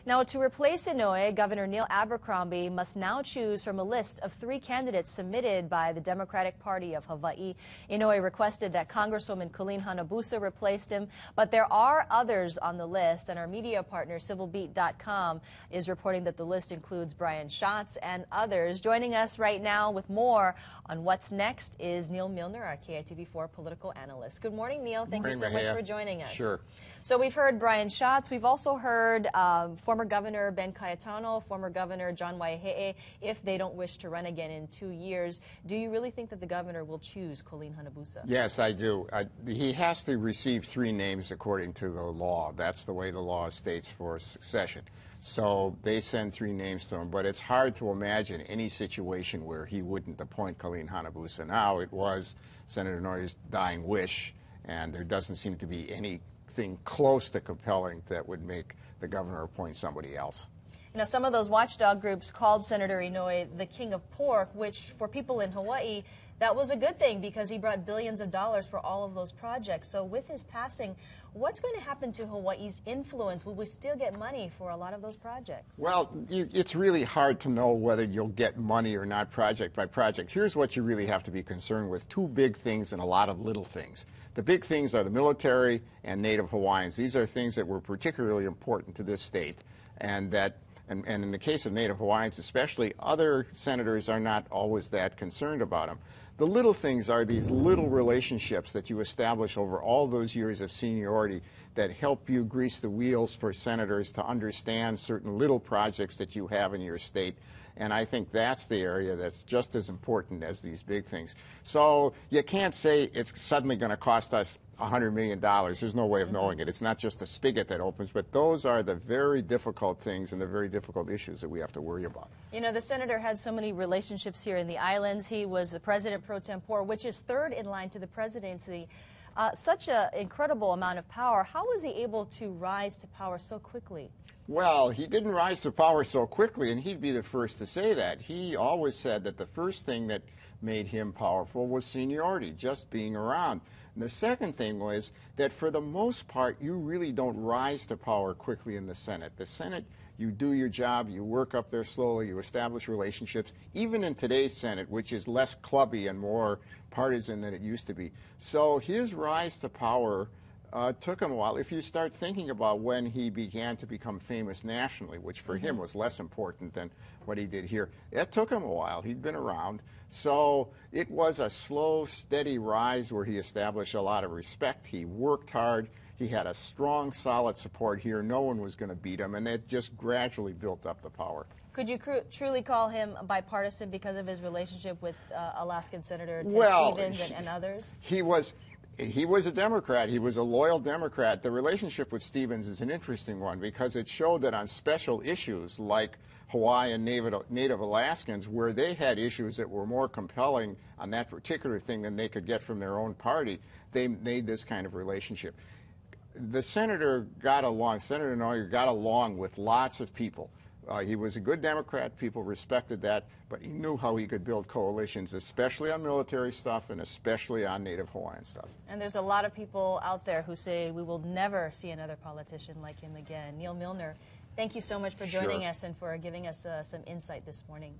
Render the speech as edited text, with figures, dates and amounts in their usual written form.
Now, to replace Inouye, Governor Neil Abercrombie must now choose from a list of 3 candidates submitted by the Democratic Party of Hawaii. Inouye requested that Congresswoman Colleen Hanabusa replace him, but there are others on the list, and our media partner, civilbeat.com, is reporting that the list includes Brian Schatz and others. Joining us right now with more on what's next is Neil Milner, our KITV4 political analyst. Good morning, Neil. Thank you so much for joining us. Sure. So we've heard Brian Schatz. We've also heard former Governor Ben Cayetano, former Governor John Waihee, if they don't wish to run again in 2 years. Do you really think that the governor will choose Colleen Hanabusa? Yes, I do. He has to receive 3 names according to the law. That's the way the law states for succession. So they send 3 names to him, but it's hard to imagine any situation where he wouldn't appoint Colleen Hanabusa. Now, it was Senator Inouye's dying wish, and there doesn't seem to be anything close to compelling that would make the governor appoint somebody else. You know, some of those watchdog groups called Senator Inouye the king of pork, which for people in Hawaii, that was a good thing because he brought billions of dollars for all of those projects. So with his passing, what's going to happen to Hawaii's influence? Will we still get money for a lot of those projects? Well, it's really hard to know whether you'll get money or not project by project. Here's what you really have to be concerned with: 2 big things and a lot of little things. The big things are the military and Native Hawaiians. These are things that were particularly important to this state, and in the case of Native Hawaiians especially, other senators are not always that concerned about them. The little things are these little relationships that you establish over all those years of seniority that help you grease the wheels for senators to understand certain little projects that you have in your state. And I think that's the area that's just as important as these big things. So you can't say it's suddenly going to cost us $100 million. There's no way of knowing it. It's not just a spigot that opens, but those are the very difficult things and the very difficult issues that we have to worry about. You know, the senator had so many relationships here in the islands. He was the president pro tempore, which is 3rd in line to the presidency. Such an incredible amount of power. How was he able to rise to power so quickly? Well, he didn't rise to power so quickly, and he'd be the first to say that. He always said that the first thing that made him powerful was seniority, just being around. And the second thing was that for the most part, you really don't rise to power quickly in the Senate. The Senate, you do your job, you work up there slowly, you establish relationships, even in today's Senate, which is less clubby and more partisan than it used to be. So his rise to power took him a while. If you start thinking about when he began to become famous nationally, which for him was less important than what he did here, it took him a while. He'd been around. So it was a slow, steady rise where he established a lot of respect. He worked hard. He had a strong, solid support here. No one was going to beat him, and it just gradually built up the power. Could you truly call him bipartisan because of his relationship with Alaskan Senator Ted Stevens and others? He was a Democrat. He was a loyal Democrat. The relationship with Stevens is an interesting one because it showed that on special issues like Hawaii and Native Alaskans, where they had issues that were more compelling on that particular thing than they could get from their own party, they made this kind of relationship. The senator got along, Senator Inouye got along with lots of people. He was a good Democrat. People respected that, but he knew how he could build coalitions, especially on military stuff and especially on Native Hawaiian stuff. And there's a lot of people out there who say we will never see another politician like him again. Neil Milner, thank you so much for joining us and for giving us some insight this morning.